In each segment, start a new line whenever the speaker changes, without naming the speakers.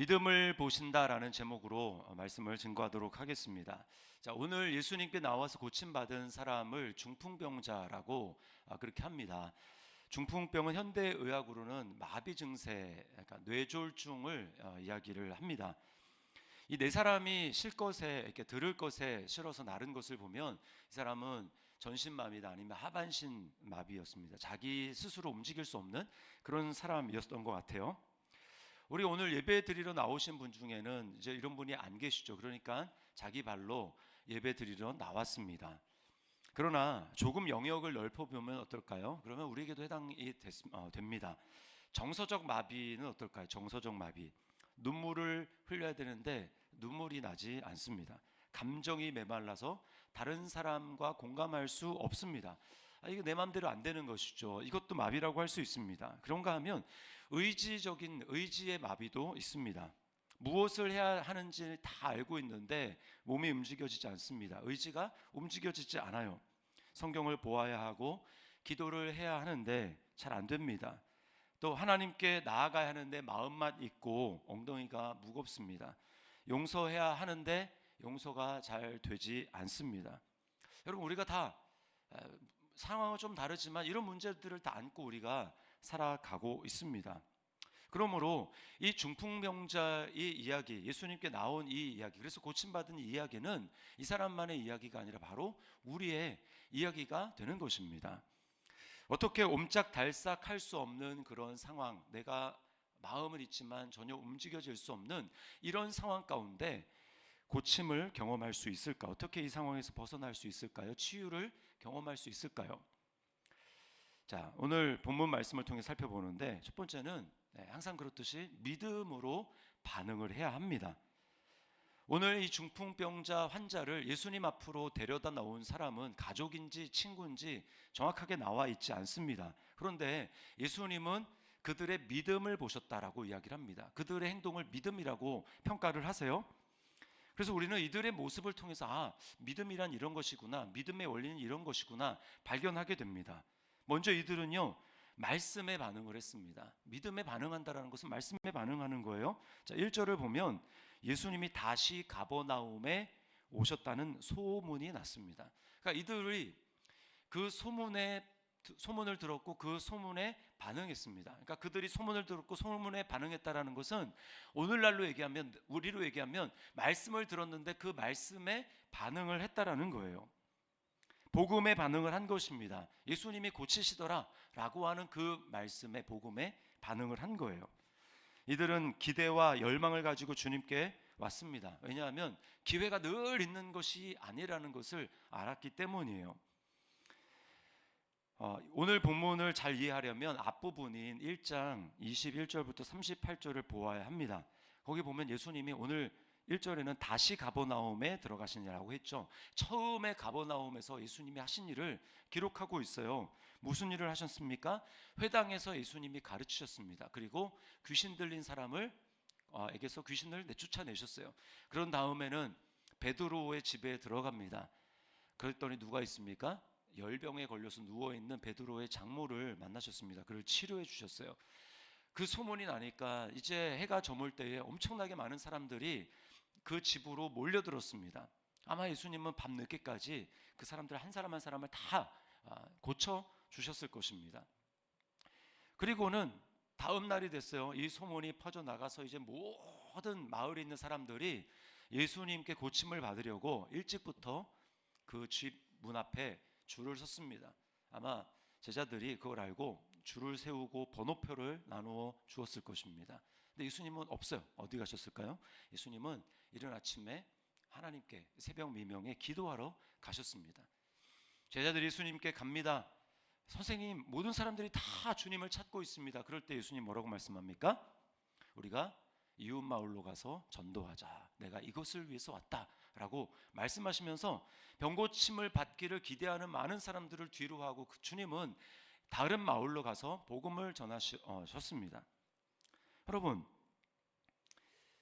믿음을 보신다라는 제목으로 말씀을 증거하도록 하겠습니다. 자, 오늘 예수님께 나와서 고침받은 사람을 중풍병자라고 그렇게 합니다. 중풍병은 현대의학으로는 마비 증세, 그러니까 뇌졸중을 이야기를 합니다. 이 네 사람이 실 것에 이렇게 들을 것에 실어서 나른 것을 보면 이 사람은 전신마비다 아니면 하반신 마비였습니다. 자기 스스로 움직일 수 없는 그런 사람이었던 것 같아요. 우리 오늘 예배 드리러 나오신 분 중에는 이제 이런 분이 안 계시죠. 그러니까 자기 발로 예배 드리러 나왔습니다. 그러나 조금 영역을 넓혀보면 어떨까요? 그러면 우리에게도 해당이 됩니다. 정서적 마비는 어떨까요? 정서적 마비. 눈물을 흘려야 되는데 눈물이 나지 않습니다. 감정이 메말라서 다른 사람과 공감할 수 없습니다. 이거 내 마음대로 안 되는 것이죠. 이것도 마비라고 할 수 있습니다. 그런가 하면 의지적인 의지의 마비도 있습니다. 무엇을 해야 하는지 다 알고 있는데 몸이 움직여지지 않습니다. 의지가 움직여지지 않아요. 성경을 보아야 하고 기도를 해야 하는데 잘 안 됩니다. 또 하나님께 나아가야 하는데 마음만 있고 엉덩이가 무겁습니다. 용서해야 하는데 용서가 잘 되지 않습니다. 여러분, 우리가 다 상황은 좀 다르지만 이런 문제들을 다 안고 우리가 살아가고 있습니다. 그러므로 이 중풍병자의 이야기, 예수님께 나온 이 이야기, 그래서 고침받은 이 이야기는 이 사람만의 이야기가 아니라 바로 우리의 이야기가 되는 것입니다. 어떻게 옴짝달싹 할 수 없는 그런 상황, 내가 마음은 있지만 전혀 움직여질 수 없는 이런 상황 가운데 고침을 경험할 수 있을까? 어떻게 이 상황에서 벗어날 수 있을까요? 치유를 경험할 수 있을까요? 자, 오늘 본문 말씀을 통해 살펴보는데 첫 번째는 항상 그렇듯이 믿음으로 반응을 해야 합니다. 오늘 이 중풍병자 환자를 예수님 앞으로 데려다 놓은 사람은 가족인지 친구인지 정확하게 나와 있지 않습니다. 그런데 예수님은 그들의 믿음을 보셨다라고 이야기를 합니다. 그들의 행동을 믿음이라고 평가를 하세요. 그래서 우리는 이들의 모습을 통해서 믿음이란 이런 것이구나, 믿음의 원리는 이런 것이구나 발견하게 됩니다. 먼저 이들은요, 말씀에 반응을 했습니다. 믿음에 반응한다는 것은 말씀에 반응하는 거예요. 자, 1절을 보면 예수님이 다시 가버나움에 오셨다는 소문이 났습니다. 그러니까 이들이 그 소문을 들었고 그 소문에 반응했습니다. 그러니까 그들이 소문을 들었고 소문에 반응했다라는 것은 오늘날로 얘기하면, 우리로 얘기하면 말씀을 들었는데 그 말씀에 반응을 했다라는 거예요. 복음에 반응을 한 것입니다. 예수님이 고치시더라 라고 하는 그 말씀에, 복음에 반응을 한 거예요. 이들은 기대와 열망을 가지고 주님께 왔습니다. 왜냐하면 기회가 늘 있는 것이 아니라는 것을 알았기 때문이에요. 오늘 본문을 잘 이해하려면 앞부분인 1장 21절부터 38절을 보아야 합니다. 거기 보면 예수님이 오늘 1절에는 다시 가버나움에 들어가시냐라고 했죠. 처음에 가버나움에서 예수님이 하신 일을 기록하고 있어요. 무슨 일을 하셨습니까? 회당에서 예수님이 가르치셨습니다. 그리고 귀신 들린 사람을 에게서 귀신을 내쫓아내셨어요. 그런 다음에는 베드로의 집에 들어갑니다. 그랬더니 누가 있습니까? 열병에 걸려서 누워있는 베드로의 장모를 만나셨습니다. 그를 치료해 주셨어요. 그 소문이 나니까 이제 해가 저물 때에 엄청나게 많은 사람들이 그 집으로 몰려들었습니다. 아마 예수님은 밤늦게까지 그 사람들 한 사람 한 사람을 다 고쳐 주셨을 것입니다. 그리고는 다음 날이 됐어요. 이 소문이 퍼져나가서 이제 모든 마을에 있는 사람들이 예수님께 고침을 받으려고 일찍부터 그 집 문 앞에 줄을 섰습니다. 아마 제자들이 그걸 알고 줄을 세우고 번호표를 나누어 주었을 것입니다. 근데 예수님은 없어요. 어디 가셨을까요? 예수님은 이른 아침에 하나님께 새벽 미명에 기도하러 가셨습니다. 제자들이 예수님께 갑니다. 선생님, 모든 사람들이 다 주님을 찾고 있습니다. 그럴 때 예수님 뭐라고 말씀합니까? 우리가 이웃 마을로 가서 전도하자. 내가 이것을 위해서 왔다라고 말씀하시면서 병고침을 받기를 기대하는 많은 사람들을 뒤로 하고 주님은 다른 마을로 가서 복음을 전하셨습니다.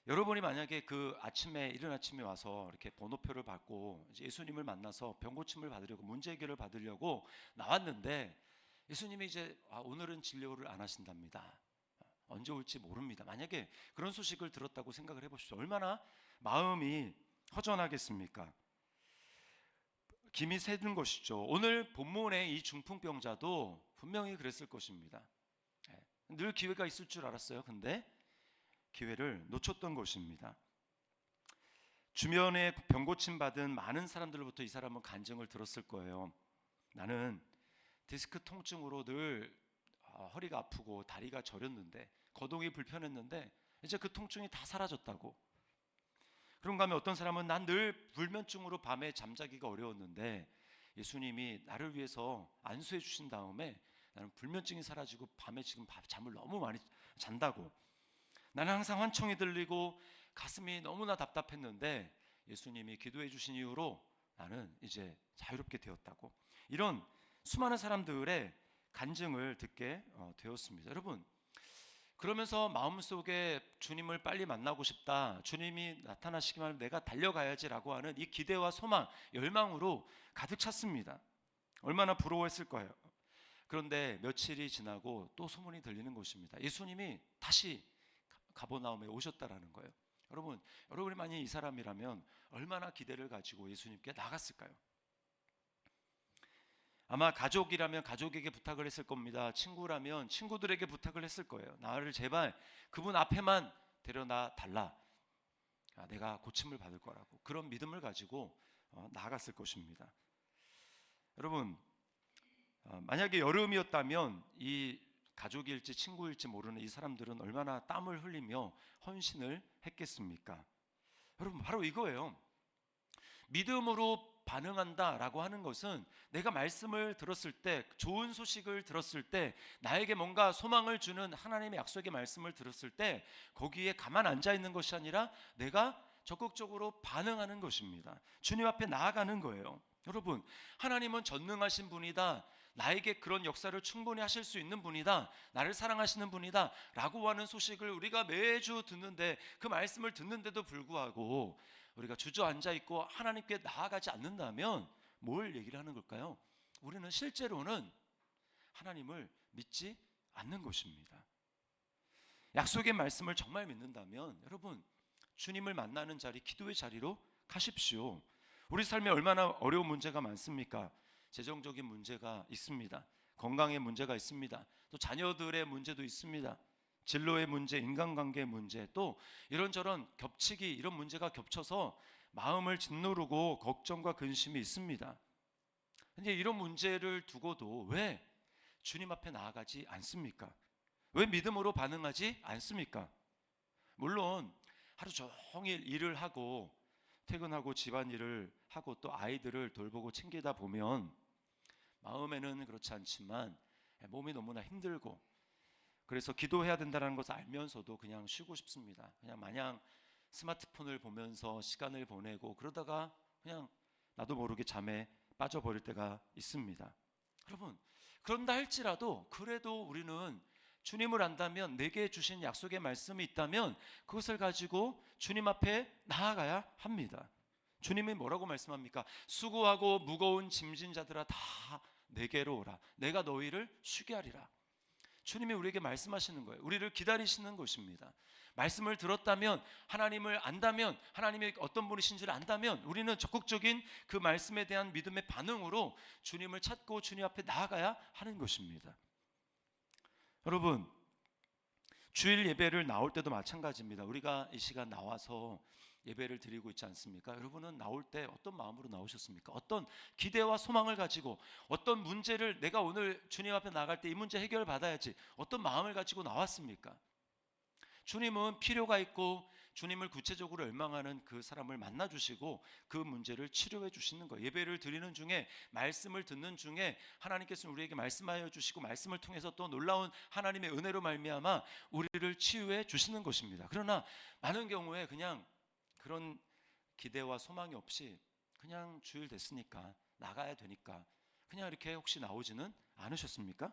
여러분이 만약에 그 아침에 이른 아침에 와서 이렇게 번호표를 받고 예수님을 만나서 병고침을 받으려고 문제 해결을 받으려고 나왔는데 예수님이 이제 오늘은 진료를 안 하신답니다. 언제 올지 모릅니다. 만약에 그런 소식을 들었다고 생각을 해보십시오. 얼마나 마음이 허전하겠습니까? 김이 새는 것이죠. 오늘 본문의 이 중풍병자도 분명히 그랬을 것입니다. 늘 기회가 있을 줄 알았어요. 근데 기회를 놓쳤던 것입니다. 주변에 병고침 받은 많은 사람들로부터 이 사람은 간증을 들었을 거예요. 나는 디스크 통증으로 늘 허리가 아프고 다리가 저렸는데, 거동이 불편했는데 이제 그 통증이 다 사라졌다고. 그런가 하면 어떤 사람은 난 늘 불면증으로 밤에 잠자기가 어려웠는데 예수님이 나를 위해서 안수해 주신 다음에 나는 불면증이 사라지고 밤에 지금 잠을 너무 많이 잔다고. 나는 항상 환청이 들리고 가슴이 너무나 답답했는데 예수님이 기도해 주신 이후로 나는 이제 자유롭게 되었다고. 이런 수많은 사람들의 간증을 듣게 되었습니다. 여러분, 그러면서 마음속에 주님을 빨리 만나고 싶다, 주님이 나타나시기만 하면 내가 달려가야지라고 하는 이 기대와 소망, 열망으로 가득 찼습니다. 얼마나 부러워했을 거예요. 그런데 며칠이 지나고 또 소문이 들리는 것입니다. 예수님이 다시 가버나움에 오셨다라는 거예요. 여러분이 만약 이 사람이라면 얼마나 기대를 가지고 예수님께 나갔을까요? 아마 가족이라면 가족에게 부탁을 했을 겁니다. 친구라면 친구들에게 부탁을 했을 거예요. 나를 제발 그분 앞에만 데려다 달라. 내가 고침을 받을 거라고. 그런 믿음을 가지고 나아갔을 것입니다. 여러분, 만약에 여름이었다면 이 가족일지 친구일지 모르는 이 사람들은 얼마나 땀을 흘리며 헌신을 했겠습니까? 여러분, 바로 이거예요. 믿음으로 반응한다라고 하는 것은 내가 말씀을 들었을 때, 좋은 소식을 들었을 때, 나에게 뭔가 소망을 주는 하나님의 약속의 말씀을 들었을 때 거기에 가만 앉아 있는 것이 아니라 내가 적극적으로 반응하는 것입니다. 주님 앞에 나아가는 거예요. 여러분, 하나님은 전능하신 분이다, 나에게 그런 역사를 충분히 하실 수 있는 분이다, 나를 사랑하시는 분이다 라고 하는 소식을 우리가 매주 듣는데, 그 말씀을 듣는데도 불구하고 우리가 주저앉아 있고 하나님께 나아가지 않는다면 뭘 얘기를 하는 걸까요? 우리는 실제로는 하나님을 믿지 않는 것입니다. 약속의 말씀을 정말 믿는다면 여러분, 주님을 만나는 자리, 기도의 자리로 가십시오. 우리 삶에 얼마나 어려운 문제가 많습니까? 재정적인 문제가 있습니다. 건강의 문제가 있습니다. 또 자녀들의 문제도 있습니다. 진로의 문제, 인간관계의 문제, 또 이런저런 겹치기, 이런 문제가 겹쳐서 마음을 짓누르고 걱정과 근심이 있습니다. 근데 이런 문제를 두고도 왜 주님 앞에 나아가지 않습니까? 왜 믿음으로 반응하지 않습니까? 물론 하루 종일 일을 하고 퇴근하고 집안일을 하고 또 아이들을 돌보고 챙기다 보면 마음에는 그렇지 않지만 몸이 너무나 힘들고, 그래서 기도해야 된다는 것을 알면서도 그냥 쉬고 싶습니다. 그냥 마냥 스마트폰을 보면서 시간을 보내고 그러다가 그냥 나도 모르게 잠에 빠져버릴 때가 있습니다. 여러분, 그런다 할지라도 그래도 우리는 주님을 안다면, 내게 주신 약속의 말씀이 있다면 그것을 가지고 주님 앞에 나아가야 합니다. 주님이 뭐라고 말씀합니까? 수고하고 무거운 짐진 자들아 다 내게로 오라, 내가 너희를 쉬게 하리라. 주님이 우리에게 말씀하시는 거예요. 우리를 기다리시는 것입니다. 말씀을 들었다면, 하나님을 안다면, 하나님이 어떤 분이신지를 안다면 우리는 적극적인 그 말씀에 대한 믿음의 반응으로 주님을 찾고 주님 앞에 나아가야 하는 것입니다. 여러분, 주일 예배를 나올 때도 마찬가지입니다. 우리가 이 시간 나와서 예배를 드리고 있지 않습니까? 여러분은 나올 때 어떤 마음으로 나오셨습니까? 어떤 기대와 소망을 가지고, 어떤 문제를 내가 오늘 주님 앞에 나갈 때 이 문제 해결 받아야지, 어떤 마음을 가지고 나왔습니까? 주님은 필요가 있고 주님을 구체적으로 열망하는 그 사람을 만나주시고 그 문제를 치료해 주시는 거예요. 예배를 드리는 중에, 말씀을 듣는 중에 하나님께서는 우리에게 말씀하여 주시고 말씀을 통해서 또 놀라운 하나님의 은혜로 말미암아 우리를 치유해 주시는 것입니다. 그러나 많은 경우에 그냥 그런 기대와 소망이 없이 그냥 주일 됐으니까 나가야 되니까 그냥 이렇게 혹시 나오지는 않으셨습니까?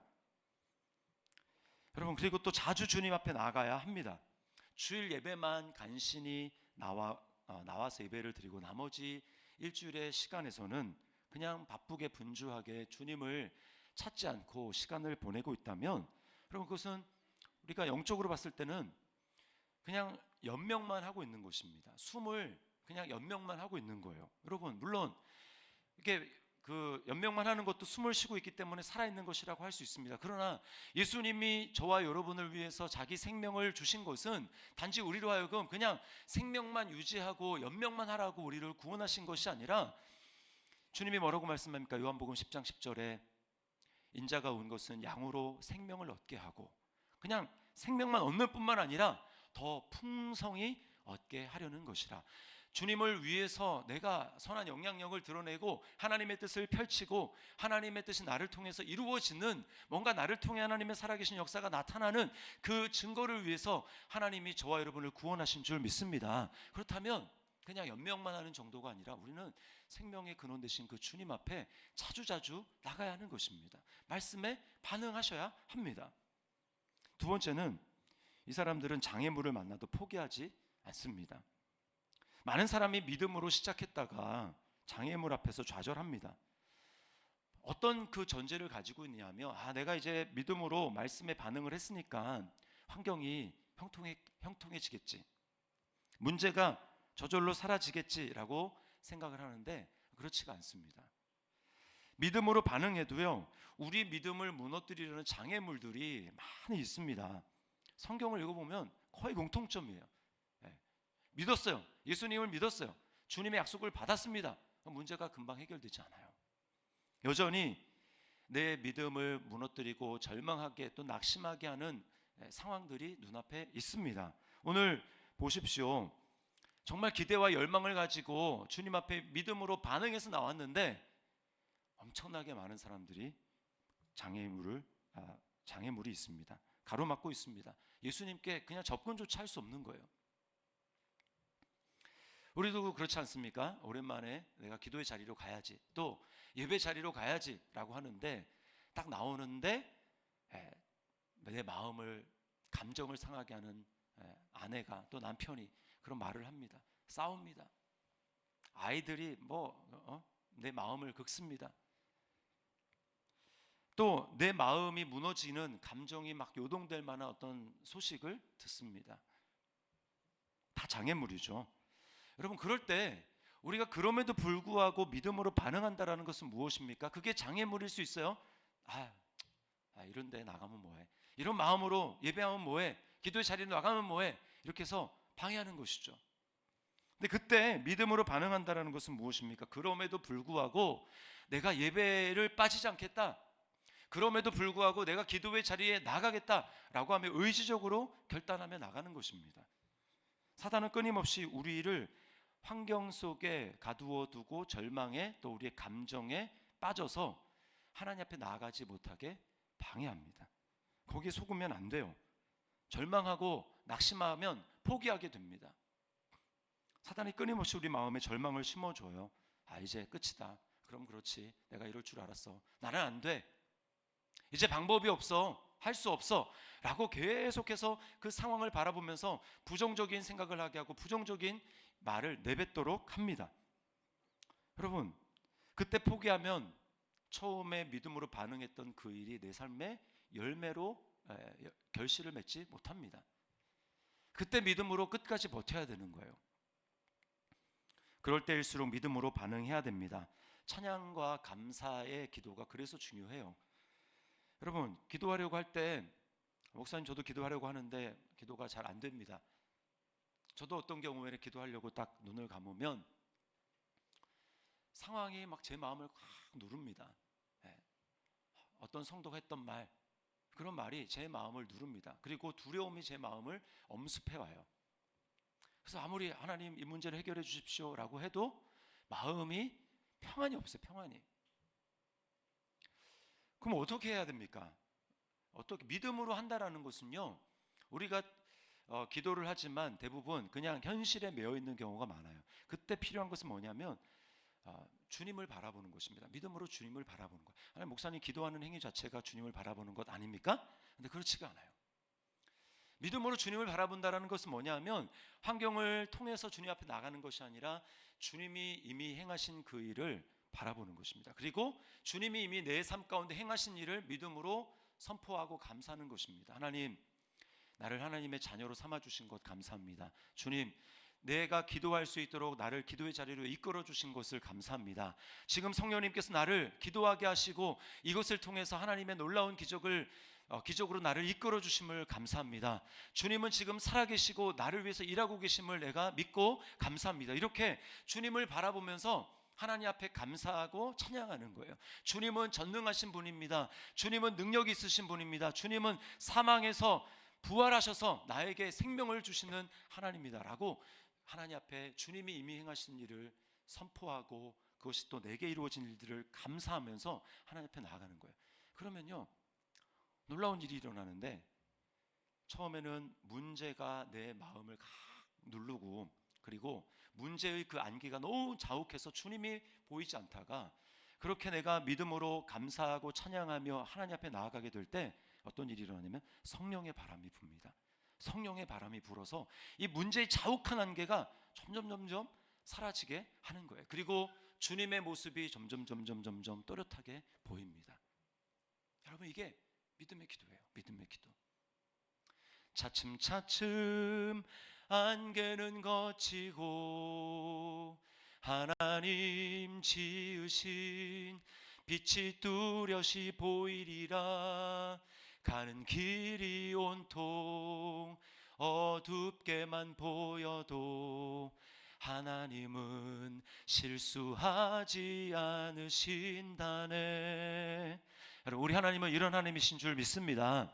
여러분, 그리고 또 자주 주님 앞에 나가야 합니다. 주일 예배만 간신히 나와서 예배를 드리고 나머지 일주일의 시간에서는 그냥 바쁘게 분주하게 주님을 찾지 않고 시간을 보내고 있다면, 여러분, 그것은 우리가 영적으로 봤을 때는 그냥 연명만 하고 있는 것입니다. 숨을 그냥 연명만 하고 있는 거예요. 여러분, 물론 이게 그 연명만 하는 것도 숨을 쉬고 있기 때문에 살아있는 것이라고 할 수 있습니다. 그러나 예수님이 저와 여러분을 위해서 자기 생명을 주신 것은 단지 우리로 하여금 그냥 생명만 유지하고 연명만 하라고 우리를 구원하신 것이 아니라, 주님이 뭐라고 말씀합니까? 요한복음 10장 10절에 인자가 온 것은 양으로 생명을 얻게 하고, 그냥 생명만 얻는 뿐만 아니라 더 풍성히 얻게 하려는 것이라. 주님을 위해서 내가 선한 영향력을 드러내고 하나님의 뜻을 펼치고 하나님의 뜻이 나를 통해서 이루어지는, 뭔가 나를 통해 하나님의 살아계신 역사가 나타나는 그 증거를 위해서 하나님이 저와 여러분을 구원하신 줄 믿습니다. 그렇다면 그냥 연명만 하는 정도가 아니라 우리는 생명의 근원 되신 그 주님 앞에 자주자주 나가야 하는 것입니다. 말씀에 반응하셔야 합니다. 두 번째는, 이 사람들은 장애물을 만나도 포기하지 않습니다. 많은 사람이 믿음으로 시작했다가 장애물 앞에서 좌절합니다. 어떤 그 전제를 가지고 있냐면, 내가 이제 믿음으로 말씀에 반응을 했으니까 환경이 형통해지겠지, 문제가 저절로 사라지겠지라고 생각을 하는데 그렇지가 않습니다. 믿음으로 반응해도요, 우리 믿음을 무너뜨리려는 장애물들이 많이 있습니다. 성경을 읽어보면 거의 공통점이에요. 믿었어요. 예수님을 믿었어요. 주님의 약속을 받았습니다. 문제가 금방 해결되지 않아요. 여전히 내 믿음을 무너뜨리고 절망하게 또 낙심하게 하는 상황들이 눈앞에 있습니다. 오늘 보십시오. 정말 기대와 열망을 가지고 주님 앞에 믿음으로 반응해서 나왔는데 엄청나게 많은 사람들이 장애물이 있습니다. 가로막고 있습니다. 예수님께 그냥 접근조차 할 수 없는 거예요. 우리도 그렇지 않습니까? 오랜만에 내가 기도의 자리로 가야지, 또 예배 자리로 가야지 라고 하는데 딱 나오는데 내 마음을, 감정을 상하게 하는 아내가, 또 남편이 그런 말을 합니다. 싸웁니다. 아이들이 내 마음을 긁습니다. 또 내 마음이 무너지는, 감정이 막 요동될 만한 어떤 소식을 듣습니다. 다 장애물이죠. 여러분, 그럴 때 우리가 그럼에도 불구하고 믿음으로 반응한다라는 것은 무엇입니까? 그게 장애물일 수 있어요. 이런 데 나가면 뭐해? 이런 마음으로 예배하면 뭐해? 기도의 자리로 나가면 뭐해? 이렇게 해서 방해하는 것이죠. 근데 그때 믿음으로 반응한다라는 것은 무엇입니까? 그럼에도 불구하고 내가 예배를 빠지지 않겠다, 그럼에도 불구하고 내가 기도의 자리에 나가겠다라고 하며 의지적으로 결단하며 나가는 것입니다. 사단은 끊임없이 우리를 환경 속에 가두어 두고 절망에, 또 우리의 감정에 빠져서 하나님 앞에 나아가지 못하게 방해합니다. 거기에 속으면 안 돼요. 절망하고 낙심하면 포기하게 됩니다. 사단이 끊임없이 우리 마음에 절망을 심어줘요. 이제 끝이다. 그럼 그렇지, 내가 이럴 줄 알았어. 나는 안 돼. 이제 방법이 없어. 할 수 없어 라고 계속해서 그 상황을 바라보면서 부정적인 생각을 하게 하고 부정적인 말을 내뱉도록 합니다. 여러분, 그때 포기하면 처음에 믿음으로 반응했던 그 일이 내 삶의 열매로 결실을 맺지 못합니다. 그때 믿음으로 끝까지 버텨야 되는 거예요. 그럴 때일수록 믿음으로 반응해야 됩니다. 찬양과 감사의 기도가 그래서 중요해요. 여러분, 기도하려고 할 때, 목사님 저도 기도하려고 하는데 기도가 잘 안 됩니다. 저도 어떤 경우에는 기도하려고 딱 눈을 감으면 상황이 막 제 마음을 확 누릅니다. 어떤 성도가 했던 말, 그런 말이 제 마음을 누릅니다. 그리고 두려움이 제 마음을 엄습해와요. 그래서 아무리 하나님 이 문제를 해결해 주십시오 라고 해도 마음이 평안이 없어요. 평안이. 그럼 어떻게 해야 됩니까? 어떻게 믿음으로 한다라는 것은요, 우리가 기도를 하지만 대부분 그냥 현실에 매여 있는 경우가 많아요. 그때 필요한 것은 뭐냐면 주님을 바라보는 것입니다. 믿음으로 주님을 바라보는 것. 아니, 목사님 기도하는 행위 자체가 주님을 바라보는 것 아닙니까? 근데 그렇지가 않아요. 믿음으로 주님을 바라본다라는 것은 뭐냐면 환경을 통해서 주님 앞에 나가는 것이 아니라 주님이 이미 행하신 그 일을 바라보는 것입니다. 그리고 주님이 이미 내 삶 가운데 행하신 일을 믿음으로 선포하고 감사하는 것입니다. 하나님, 나를 하나님의 자녀로 삼아주신 것 감사합니다. 주님, 내가 기도할 수 있도록 나를 기도의 자리로 이끌어 주신 것을 감사합니다. 지금 성령님께서 나를 기도하게 하시고 이것을 통해서 하나님의 놀라운 기적으로 나를 이끌어 주심을 감사합니다. 주님은 지금 살아계시고 나를 위해서 일하고 계심을 내가 믿고 감사합니다. 이렇게 주님을 바라보면서 하나님 앞에 감사하고 찬양하는 거예요. 주님은 전능하신 분입니다. 주님은 능력이 있으신 분입니다. 주님은 사망에서 부활하셔서 나에게 생명을 주시는 하나님입니다 라고 하나님 앞에 주님이 이미 행하신 일을 선포하고 그것이 또 내게 이루어진 일들을 감사하면서 하나님 앞에 나아가는 거예요. 그러면요, 놀라운 일이 일어나는데, 처음에는 문제가 내 마음을 각 누르고, 그리고 문제의 그 안개가 너무 자욱해서 주님이 보이지 않다가, 그렇게 내가 믿음으로 감사하고 찬양하며 하나님 앞에 나아가게 될 때 어떤 일이 일어나냐면 성령의 바람이 붑니다. 성령의 바람이 불어서 이 문제의 자욱한 안개가 점점 사라지게 하는 거예요. 그리고 주님의 모습이 점점 또렷하게 보입니다. 여러분, 이게 믿음의 기도예요. 믿음의 기도. 차츰 안개는 걷히고 하나님 지으신 빛이 뚜렷이 보이리라. 가는 길이 온통 어둡게만 보여도 하나님은 실수하지 않으신다네. 여러분, 우리 하나님은 이런 하나님이신 줄 믿습니다.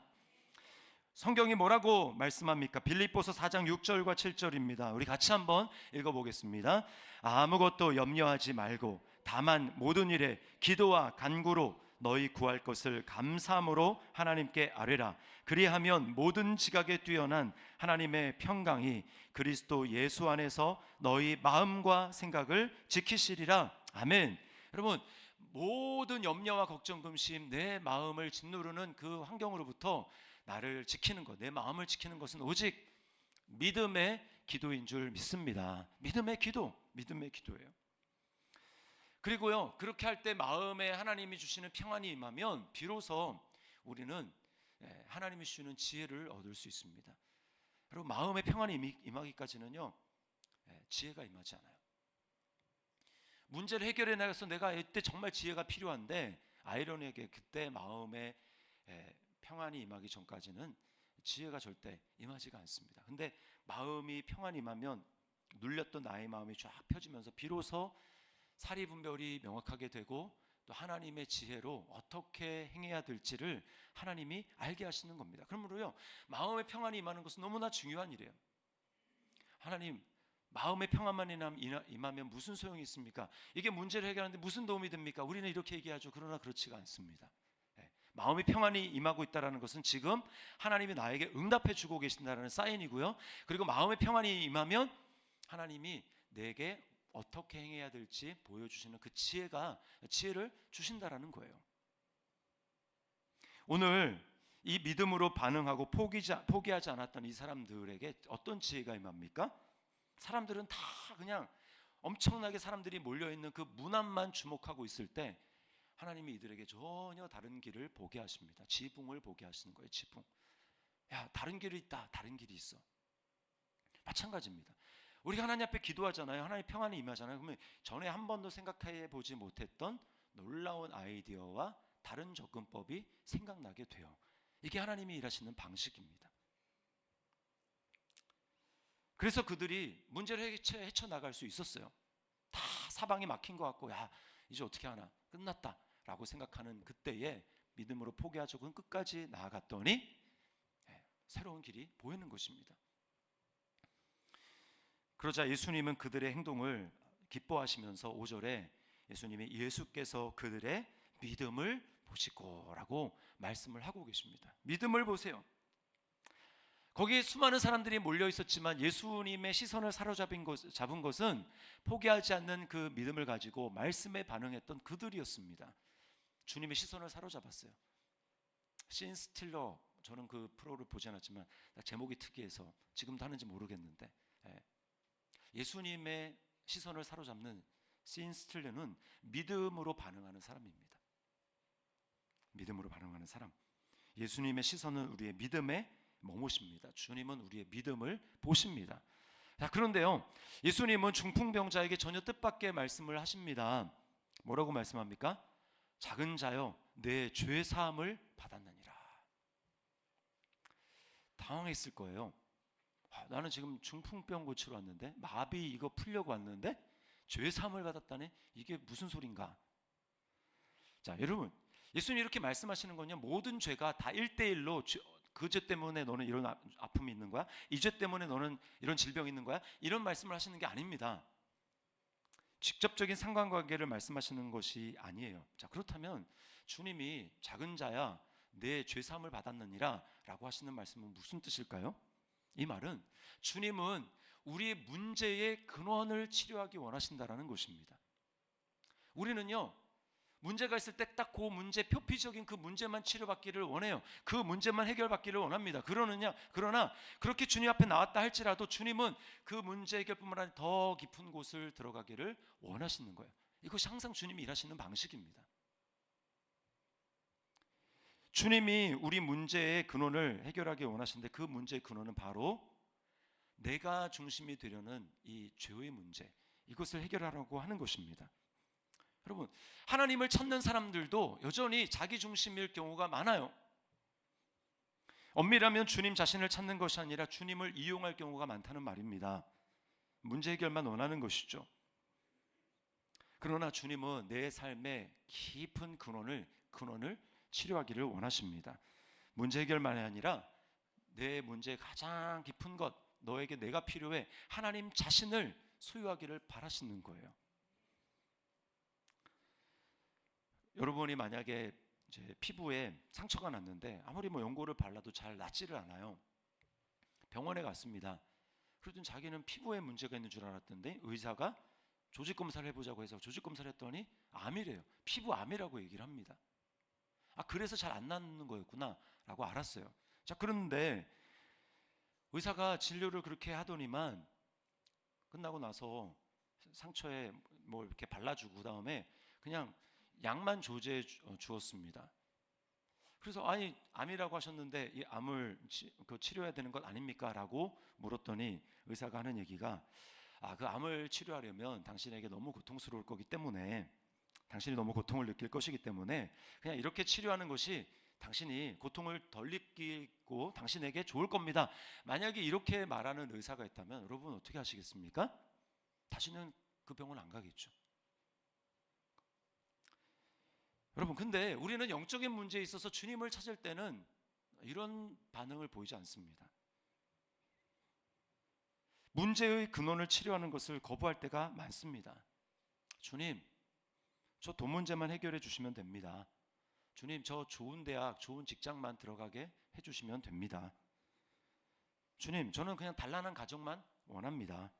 성경이 뭐라고 말씀합니까? 빌립보서 4장 6절과 7절입니다. 우리 같이 한번 읽어보겠습니다. 아무것도 염려하지 말고 다만 모든 일에 기도와 간구로 너희 구할 것을 감사함으로 하나님께 아뢰라. 그리하면 모든 지각에 뛰어난 하나님의 평강이 그리스도 예수 안에서 너희 마음과 생각을 지키시리라. 아멘. 여러분, 모든 염려와 걱정, 근심, 내 마음을 짓누르는 그 환경으로부터 나를 지키는 것, 내 마음을 지키는 것은 오직 믿음의 기도인 줄 믿습니다. 믿음의 기도예요. 그리고요, 그렇게 할 때 마음에 하나님이 주시는 평안이 임하면 비로소 우리는 하나님이 주시는 지혜를 얻을 수 있습니다. 여러분, 마음의 평안이 임하기까지는요, 지혜가 임하지 않아요. 문제를 해결해 나가서 내가 이때 정말 지혜가 필요한데, 아이러니하게 그때 마음에 평안이 임하기 전까지는 지혜가 절대 임하지가 않습니다. 근데 마음이 평안이 임하면 눌렸던 나의 마음이 쫙 펴지면서 비로소 사리분별이 명확하게 되고 또 하나님의 지혜로 어떻게 행해야 될지를 하나님이 알게 하시는 겁니다. 그러므로요, 마음의 평안이 임하는 것은 너무나 중요한 일이에요. 하나님, 마음의 평안만 임하면 무슨 소용이 있습니까? 이게 문제를 해결하는데 무슨 도움이 됩니까? 우리는 이렇게 얘기하죠. 그러나 그렇지가 않습니다. 마음의 평안이 임하고 있다는 것은 지금 하나님이 나에게 응답해 주고 계신다는 사인이고요. 그리고 마음의 평안이 임하면 하나님이 내게 어떻게 행해야 될지 보여주시는 그 지혜를 주신다라는 거예요. 오늘 이 믿음으로 반응하고 포기하지 않았던 이 사람들에게 어떤 지혜가 임합니까? 사람들은 다 그냥 엄청나게 사람들이 몰려있는 그 문 앞만 주목하고 있을 때 하나님이 이들에게 전혀 다른 길을 보게 하십니다. 지붕을 보게 하시는 거예요. 지붕. 야, 다른 길이 있다. 다른 길이 있어. 마찬가지입니다. 우리가 하나님 앞에 기도하잖아요. 하나님의 평안이 임하잖아요. 그러면 전에 한 번도 생각해 보지 못했던 놀라운 아이디어와 다른 접근법이 생각나게 돼요. 이게 하나님이 일하시는 방식입니다. 그래서 그들이 문제를 헤쳐나갈 수 있었어요. 다 사방이 막힌 것 같고, 야, 이제 어떻게 하나, 끝났다 라고 생각하는 그때에 믿음으로 포기하지 않고 끝까지 나아갔더니 새로운 길이 보이는 것입니다. 그러자 예수님은 그들의 행동을 기뻐하시면서 5절에 예수께서 그들의 믿음을 보시고 라고 말씀을 하고 계십니다. 믿음을 보세요. 거기에 수많은 사람들이 몰려 있었지만 예수님의 시선을 사로잡은 것은 포기하지 않는 그 믿음을 가지고 말씀에 반응했던 그들이었습니다. 주님의 시선을 사로잡았어요. 신 스틸러, 저는 그 프로를 보지 않았지만 제목이 특이해서 지금도 하는지 모르겠는데 예수님의 시선을 사로잡는 신 스틸러는 믿음으로 반응하는 사람입니다. 믿음으로 반응하는 사람. 예수님의 시선은 우리의 믿음에 머무십니다. 주님은 우리의 믿음을 보십니다. 자, 그런데요, 예수님은 중풍병자에게 전혀 뜻밖의 말씀을 하십니다. 뭐라고 말씀합니까? 작은 자여, 내 죄 사함을 받았느니라. 당황했을 거예요. 나는 지금 중풍병 고치러 왔는데, 마비 이거 풀려고 왔는데 죄 사함을 받았다니, 이게 무슨 소린가? 자, 여러분, 예수님이 이렇게 말씀하시는 건요, 모든 죄가 다 1대1로 그 죄 때문에 너는 이런 아픔이 있는 거야, 이 죄 때문에 너는 이런 질병이 있는 거야, 이런 말씀을 하시는 게 아닙니다. 직접적인 상관관계를 말씀하시는 것이 아니에요. 자, 그렇다면 주님이 작은 자야 내 죄 사함을 받았느니라 라고 하시는 말씀은 무슨 뜻일까요? 이 말은 주님은 우리의 문제의 근원을 치료하기 원하신다라는 것입니다. 우리는요, 문제가 있을 때 딱 그 문제, 표피적인 그 문제만 치료받기를 원해요. 그 문제만 해결받기를 원합니다. 그러나 그렇게 주님 앞에 나왔다 할지라도 주님은 그 문제 해결뿐만 아니라 더 깊은 곳을 들어가기를 원하시는 거예요. 이것이 항상 주님이 일하시는 방식입니다. 주님이 우리 문제의 근원을 해결하기 원하시는데, 그 문제의 근원은 바로 내가 중심이 되려는 이 죄의 문제, 이것을 해결하라고 하는 것입니다. 여러분, 하나님을 찾는 사람들도 여전히 자기 중심일 경우가 많아요. 엄밀하면 주님 자신을 찾는 것이 아니라 주님을 이용할 경우가 많다는 말입니다. 문제 해결만 원하는 것이죠. 그러나 주님은 내 삶의 깊은 근원을 치료하기를 원하십니다. 문제 해결만이 아니라 내 문제의 가장 깊은 것, 너에게 내가 필요해, 하나님 자신을 소유하기를 바라시는 거예요. 여러분이 만약에 이제 피부에 상처가 났는데 아무리 연고를 발라도 잘 낫지를 않아요. 병원에 갔습니다. 그러더니 자기는 피부에 문제가 있는 줄 알았던데 의사가 조직 검사를 해보자고 해서 조직 검사를 했더니 암이래요. 피부암이라고 얘기를 합니다. 그래서 잘 안 낫는 거였구나 라고 알았어요. 자, 그런데 의사가 진료를 그렇게 하더니만 끝나고 나서 상처에 이렇게 발라주고 그다음에 그냥 약만 조제해 주었습니다. 그래서 암이라고 하셨는데 이 암을 치료해야 되는 것 아닙니까? 라고 물었더니 의사가 하는 얘기가, 그 암을 치료하려면 당신에게 너무 고통스러울 거기 때문에, 당신이 너무 고통을 느낄 것이기 때문에 그냥 이렇게 치료하는 것이 당신이 고통을 덜 느끼고 당신에게 좋을 겁니다. 만약에 이렇게 말하는 의사가 있다면 여러분 어떻게 하시겠습니까? 다시는 그 병원 안 가겠죠. 여러분, 근데 우리는 영적인 문제에 있어서 주님을 찾을 때는 이런 반응을 보이지 않습니다. 문제의 근원을 치료하는 것을 거부할 때가 많습니다. 주님, 저 돈 문제만 해결해 주시면 됩니다. 주님, 저 좋은 대학, 좋은 직장만 들어가게 해주시면 됩니다. 주님, 저는 그냥 단란한 가정만 원합니다.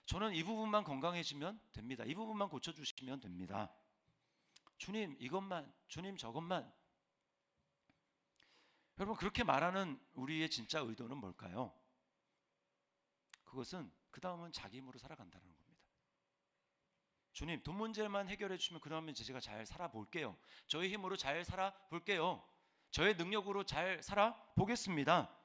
저는 이 부분만 건강해지면 됩니다. 이 부분만 고쳐주시면 됩니다. 주님, 이것만, 주님, 저것만. 여러분, 그렇게 말하는 우리의 진짜 의도는 뭘까요? 그것은 그 다음은 자기 힘으로 살아간다는 겁니다. 주님, 돈 문제만 해결해 주시면 그러면 제가 잘 살아볼게요. 저의 힘으로 잘 살아볼게요. 저의 능력으로 잘 살아보겠습니다.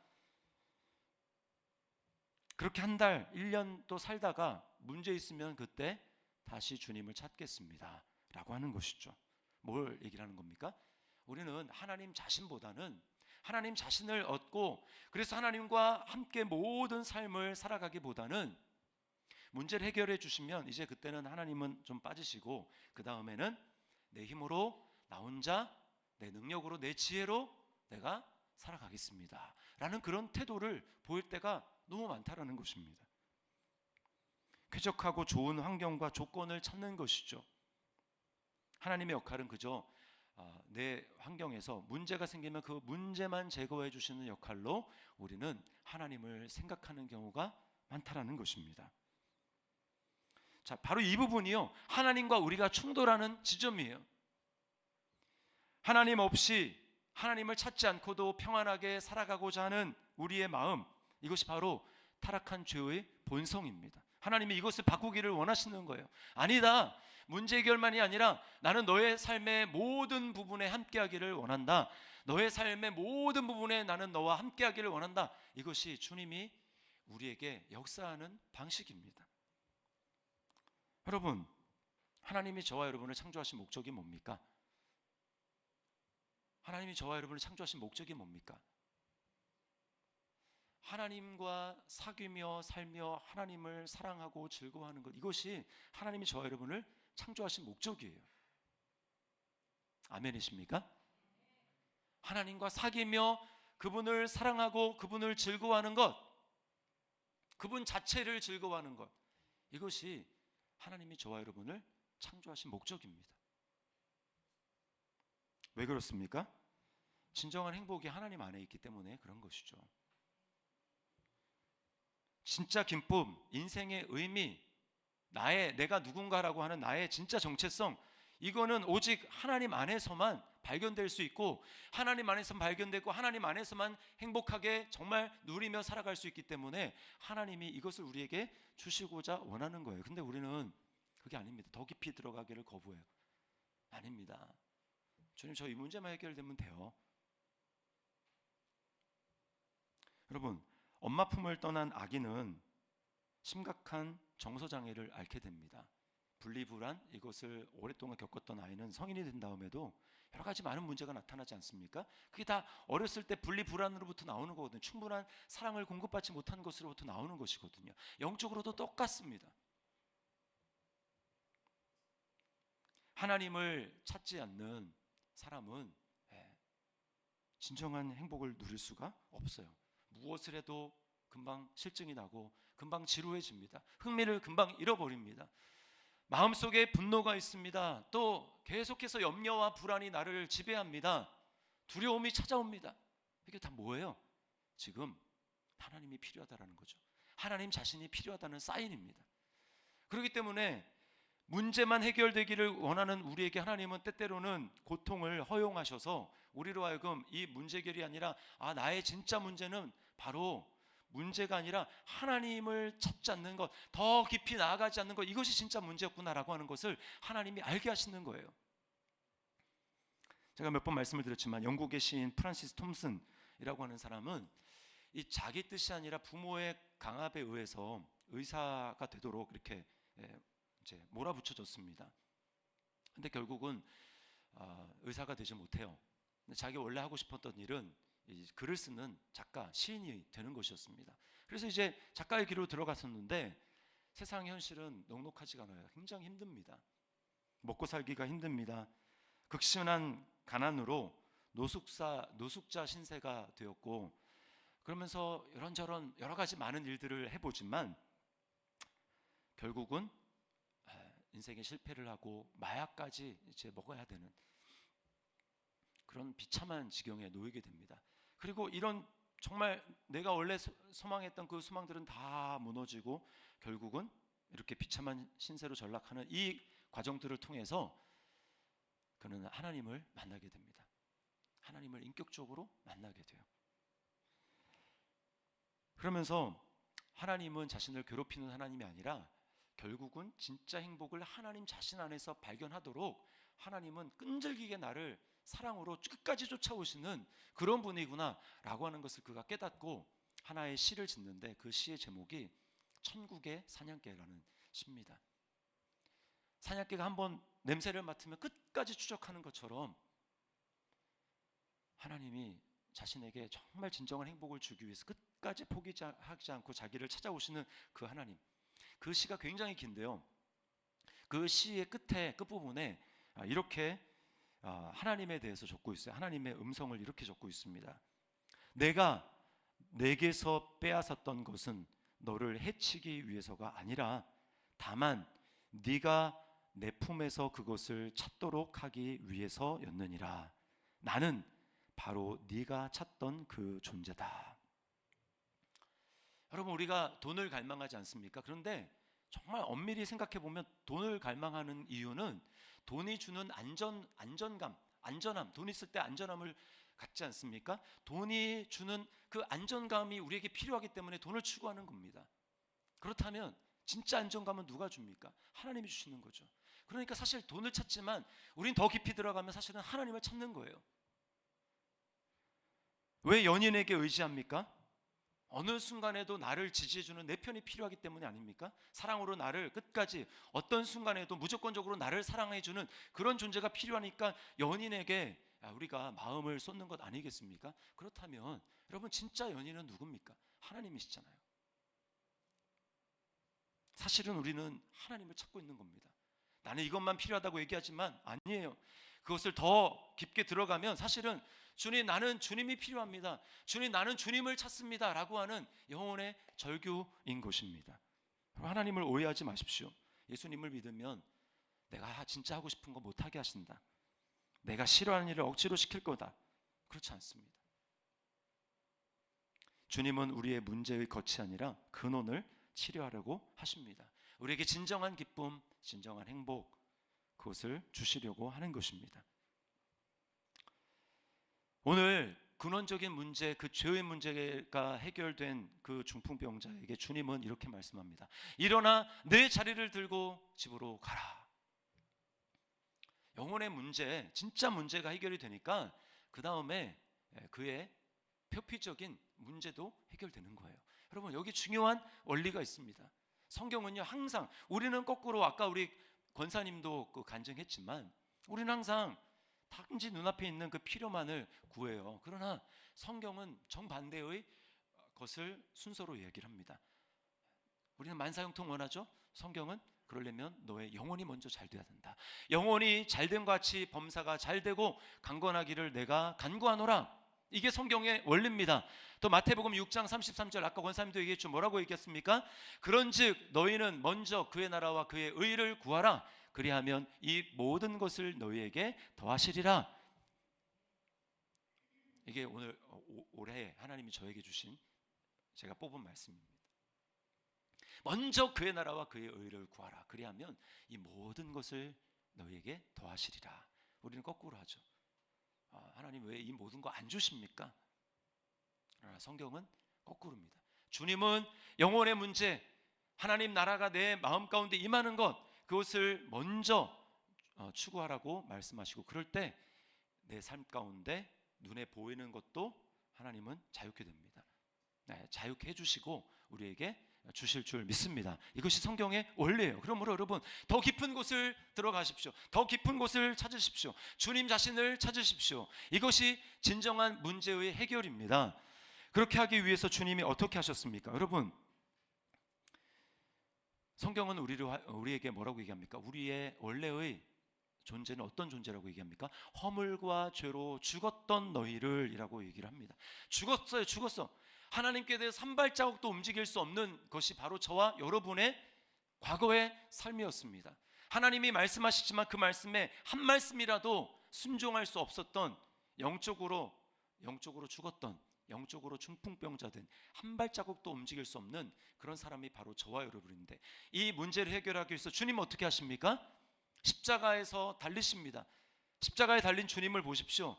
그렇게 한 달, 1년 또 살다가 문제 있으면 그때 다시 주님을 찾겠습니다 라고 하는 것이죠. 뭘 얘기를 하는 겁니까? 우리는 하나님 자신보다는 하나님 자신을 얻고, 그래서 하나님과 함께 모든 삶을 살아가기보다는 문제를 해결해 주시면 이제 그때는 하나님은 좀 빠지시고 그 다음에는 내 힘으로, 나 혼자, 내 능력으로, 내 지혜로 내가 살아가겠습니다 라는 그런 태도를 보일 때가 너무 많다라는 것입니다. 쾌적하고 좋은 환경과 조건을 찾는 것이죠. 하나님의 역할은 그저 내 환경에서 문제가 생기면 그 문제만 제거해 주시는 역할로 우리는 하나님을 생각하는 경우가 많다라는 것입니다. 자, 바로 이 부분이요, 하나님과 우리가 충돌하는 지점이에요. 하나님 없이, 하나님을 찾지 않고도 평안하게 살아가고자 하는 우리의 마음, 이것이 바로 타락한 죄의 본성입니다. 하나님이 이것을 바꾸기를 원하시는 거예요. 아니다, 문제 해결만이 아니라 나는 너의 삶의 모든 부분에 함께하기를 원한다. 너의 삶의 모든 부분에 나는 너와 함께하기를 원한다. 이것이 주님이 우리에게 역사하는 방식입니다. 여러분, 하나님이 저와 여러분을 창조하신 목적이 뭡니까? 하나님이 저와 여러분을 창조하신 목적이 뭡니까? 하나님과 사귀며 살며 하나님을 사랑하고 즐거워하는 것, 이것이 하나님이 저와 여러분을 창조하신 목적이에요. 아멘이십니까? 하나님과 사귀며 그분을 사랑하고 그분을 즐거워하는 것, 그분 자체를 즐거워하는 것, 이것이 하나님이 저와 여러분을 창조하신 목적입니다. 왜 그렇습니까? 진정한 행복이 하나님 안에 있기 때문에 그런 것이죠. 진짜 기쁨, 인생의 의미, 내가 누군가라고 하는 나의 진짜 정체성, 이거는 오직 하나님 안에서만 발견될 수 있고, 하나님 안에서만 발견되고, 하나님 안에서만 행복하게 정말 누리며 살아갈 수 있기 때문에 하나님이 이것을 우리에게 주시고자 원하는 거예요. 근데 우리는 그게 아닙니다. 더 깊이 들어가기를 거부해요. 아닙니다. 주님, 저 이 문제만 해결되면 돼요. 여러분, 엄마 품을 떠난 아기는 심각한 정서장애를 앓게 됩니다. 분리불안, 이것을 오랫동안 겪었던 아이는 성인이 된 다음에도 여러 가지 많은 문제가 나타나지 않습니까? 그게 다 어렸을 때 분리불안으로부터 나오는 거거든요. 충분한 사랑을 공급받지 못한 것으로부터 나오는 것이거든요. 영적으로도 똑같습니다. 하나님을 찾지 않는 사람은 진정한 행복을 누릴 수가 없어요. 무엇을 해도 금방 실증이 나고 금방 지루해집니다. 흥미를 금방 잃어버립니다. 마음속에 분노가 있습니다. 또 계속해서 염려와 불안이 나를 지배합니다. 두려움이 찾아옵니다. 이게 다 뭐예요? 지금 하나님이 필요하다라는 거죠. 하나님 자신이 필요하다는 사인입니다. 그렇기 때문에 문제만 해결되기를 원하는 우리에게 하나님은 때때로는 고통을 허용하셔서 우리로 하여금 이 문제 해결이 아니라 나의 진짜 문제는 바로 문제가 아니라 하나님을 찾지 않는 것, 더 깊이 나아가지 않는 것, 이것이 진짜 문제였구나라고 하는 것을 하나님이 알게 하시는 거예요. 제가 몇 번 말씀을 드렸지만 영국의 시인 프란시스 톰슨이라고 하는 사람은 이 자기 뜻이 아니라 부모의 강압에 의해서 의사가 되도록 이렇게 이제 몰아붙여졌습니다. 근데 결국은 의사가 되지 못해요. 자기 원래 하고 싶었던 일은 글을 쓰는 작가, 시인이 되는 것이었습니다. 그래서 이제 작가의 길로 들어갔었는데 세상 현실은 녹록하지가 않아요. 굉장히 힘듭니다. 먹고 살기가 힘듭니다. 극심한 가난으로 노숙자 신세가 되었고, 그러면서 이런저런 여러 가지 많은 일들을 해보지만 결국은 인생에 실패를 하고 마약까지 이제 먹어야 되는 그런 비참한 지경에 놓이게 됩니다. 그리고 이런 정말 내가 원래 소망했던 그 소망들은 다 무너지고 결국은 이렇게 비참한 신세로 전락하는 이 과정들을 통해서 그는 하나님을 만나게 됩니다. 하나님을 인격적으로 만나게 돼요. 그러면서 하나님은 자신을 괴롭히는 하나님이 아니라 결국은 진짜 행복을 하나님 자신 안에서 발견하도록 하나님은 끈질기게 나를 사랑으로 끝까지 쫓아오시는 그런 분이구나 라고 하는 것을 그가 깨닫고 하나의 시를 짓는데 그 시의 제목이 천국의 사냥개라는 시입니다. 사냥개가 한번 냄새를 맡으면 끝까지 추적하는 것처럼 하나님이 자신에게 정말 진정한 행복을 주기 위해서 끝까지 포기하지 않고 자기를 찾아오시는 그 하나님. 그 시가 굉장히 긴데요. 그 시의 끝부분에 이렇게 하나님에 대해서 적고 있어요. 하나님의 음성을 이렇게 적고 있습니다. 내가 내게서 빼앗았던 것은 너를 해치기 위해서가 아니라 다만 네가 내 품에서 그것을 찾도록 하기 위해서였느니라. 나는 바로 네가 찾던 그 존재다. 여러분, 우리가 돈을 갈망하지 않습니까? 그런데 정말 엄밀히 생각해 보면 돈을 갈망하는 이유는 돈이 주는 안전함, 돈 있을 때 안전함을 갖지 않습니까? 돈이 주는 그 안정감이 우리에게 필요하기 때문에 돈을 추구하는 겁니다. 그렇다면 진짜 안정감은 누가 줍니까? 하나님이 주시는 거죠. 그러니까 사실 돈을 찾지만 우린 더 깊이 들어가면 사실은 하나님을 찾는 거예요. 왜 연인에게 의지합니까? 어느 순간에도 나를 지지해주는 내 편이 필요하기 때문이 아닙니까? 사랑으로 나를 끝까지 어떤 순간에도 무조건적으로 나를 사랑해주는 그런 존재가 필요하니까 연인에게 우리가 마음을 쏟는 것 아니겠습니까? 그렇다면 여러분 진짜 연인은 누굽니까? 하나님이시잖아요. 사실은 우리는 하나님을 찾고 있는 겁니다. 나는 이것만 필요하다고 얘기하지만 아니에요. 그것을 더 깊게 들어가면 사실은 주님, 나는 주님이 필요합니다. 주님, 나는 주님을 찾습니다. 라고 하는 영혼의 절규인 것입니다. 하나님을 오해하지 마십시오. 예수님을 믿으면 내가 진짜 하고 싶은 거 못하게 하신다. 내가 싫어하는 일을 억지로 시킬 거다. 그렇지 않습니다. 주님은 우리의 문제의 겉이 아니라 근원을 치료하려고 하십니다. 우리에게 진정한 기쁨, 진정한 행복, 그것을 주시려고 하는 것입니다. 오늘 근원적인 문제, 그 죄의 문제가 해결된 그 중풍병자에게 주님은 이렇게 말씀합니다. 일어나 내 자리를 들고 집으로 가라. 영혼의 문제, 진짜 문제가 해결이 되니까 그 다음에 그의 표피적인 문제도 해결되는 거예요. 여러분, 여기 중요한 원리가 있습니다. 성경은요, 항상 우리는 거꾸로 아까 우리 권사님도 간증했지만 우리는 항상 단지 눈앞에 있는 그 필요만을 구해요. 그러나 성경은 정반대의 것을 순서로 얘기를 합니다. 우리는 만사형통 원하죠? 성경은 그러려면 너의 영혼이 먼저 잘 돼야 된다. 영혼이 잘된 것 같이 범사가 잘 되고 강건하기를 내가 간구하노라. 이게 성경의 원리입니다. 또 마태복음 6장 33절 아까 권사님도 얘기했죠. 뭐라고 얘기했습니까? 그런즉 너희는 먼저 그의 나라와 그의 의를 구하라. 그리하면 이 모든 것을 너희에게 더하시리라. 이게 오늘 올해 하나님이 저에게 주신 제가 뽑은 말씀입니다. 먼저 그의 나라와 그의 의를 구하라. 그리하면 이 모든 것을 너희에게 더하시리라. 우리는 거꾸로 하죠. 하나님 왜 이 모든 거 안 주십니까? 그러나 성경은 거꾸로입니다. 주님은 영혼의 문제, 하나님 나라가 내 마음 가운데 임하는 것, 그것을 먼저 추구하라고 말씀하시고, 그럴 때 내 삶 가운데 눈에 보이는 것도 하나님은 자유케 됩니다. 자유케 해주시고 우리에게 주실 줄 믿습니다. 이것이 성경의 원리예요. 그러므로 여러분 더 깊은 곳을 들어가십시오. 더 깊은 곳을 찾으십시오. 주님 자신을 찾으십시오. 이것이 진정한 문제의 해결입니다. 그렇게 하기 위해서 주님이 어떻게 하셨습니까? 여러분, 성경은 우리에게 뭐라고 얘기합니까? 우리의 원래의 존재는 어떤 존재라고 얘기합니까? 허물과 죄로 죽었던 너희를 이라고 얘기를 합니다. 죽었어요. 죽었어. 하나님께 대해 산발자국도 움직일 수 없는 것이 바로 저와 여러분의 과거의 삶이었습니다. 하나님이 말씀하시지만 그 말씀에 한 말씀이라도 순종할 수 없었던, 영적으로 죽었던, 영적으로 중풍병자 된, 한 발자국도 움직일 수 없는 그런 사람이 바로 저와 여러분인데, 이 문제를 해결하기 위해서 주님은 어떻게 하십니까? 십자가에서 달리십니다. 십자가에 달린 주님을 보십시오.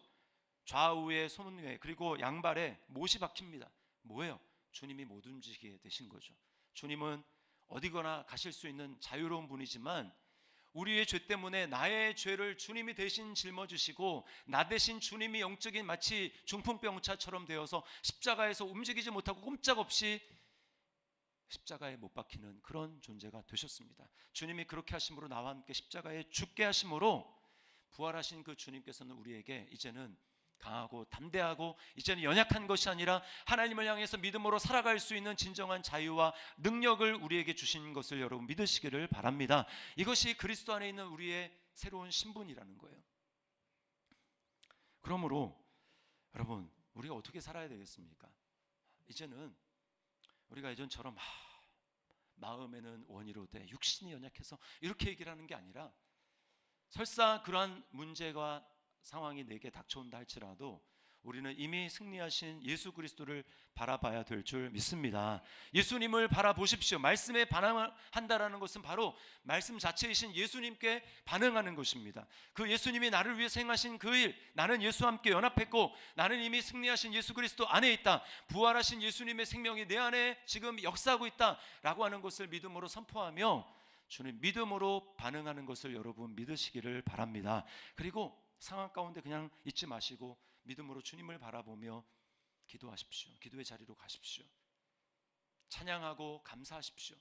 좌우에 손에 그리고 양발에 못이 박힙니다. 뭐예요? 주님이 못 움직이게 되신 거죠. 주님은 어디거나 가실 수 있는 자유로운 분이지만 우리의 죄 때문에 나의 죄를 주님이 대신 짊어지시고 나 대신 주님이 영적인 마치 중풍병자처럼 되어서 십자가에서 움직이지 못하고 꼼짝없이 십자가에 못 박히는 그런 존재가 되셨습니다. 주님이 그렇게 하심으로 나와 함께 십자가에 죽게 하심으로 부활하신 그 주님께서는 우리에게 이제는 강하고 담대하고 이제는 연약한 것이 아니라 하나님을 향해서 믿음으로 살아갈 수 있는 진정한 자유와 능력을 우리에게 주신 것을 여러분 믿으시기를 바랍니다. 이것이 그리스도 안에 있는 우리의 새로운 신분이라는 거예요. 그러므로 여러분 우리가 어떻게 살아야 되겠습니까? 이제는 우리가 예전처럼 마음에는 원이로되 육신이 연약해서 이렇게 얘기를 하는 게 아니라, 설사 그러한 문제가 상황이 내게 닥쳐온다 할지라도 우리는 이미 승리하신 예수 그리스도를 바라봐야 될 줄 믿습니다. 예수님을 바라보십시오. 말씀에 반응한다라는 것은 바로 말씀 자체이신 예수님께 반응하는 것입니다. 그 예수님이 나를 위해서 행하신 그 일, 나는 예수와 함께 연합했고 나는 이미 승리하신 예수 그리스도 안에 있다, 부활하신 예수님의 생명이 내 안에 지금 역사하고 있다라고 하는 것을 믿음으로 선포하며 주님 믿음으로 반응하는 것을 여러분 믿으시기를 바랍니다. 그리고 상황 가운데 그냥 잊지 마시고 믿음으로 주님을 바라보며 기도하십시오. 기도의 자리로 가십시오. 찬양하고 감사하십시오.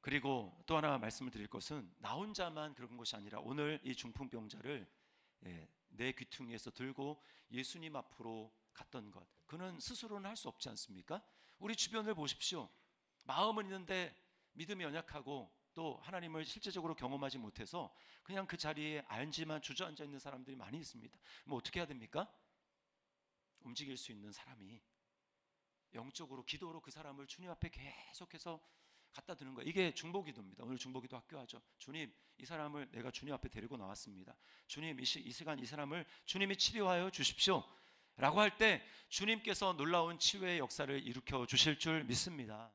그리고 또 하나 말씀을 드릴 것은 나 혼자만 그런 것이 아니라 오늘 이 중풍병자를 내 귀퉁이에서 들고 예수님 앞으로 갔던 것, 그는 스스로는 할 수 없지 않습니까? 우리 주변을 보십시오. 마음은 있는데 믿음이 연약하고 또 하나님을 실제적으로 경험하지 못해서 그냥 그 자리에 알지만 주저앉아 있는 사람들이 많이 있습니다. 뭐 어떻게 해야 됩니까? 움직일 수 있는 사람이 영적으로 기도로 그 사람을 주님 앞에 계속해서 갖다 드는 거예요. 이게 중보기도입니다. 오늘 중보기도 학교 하죠. 주님, 이 사람을 내가 주님 앞에 데리고 나왔습니다. 주님, 이 시간 이 사람을 주님이 치료하여 주십시오 라고 할 때 주님께서 놀라운 치유의 역사를 일으켜 주실 줄 믿습니다.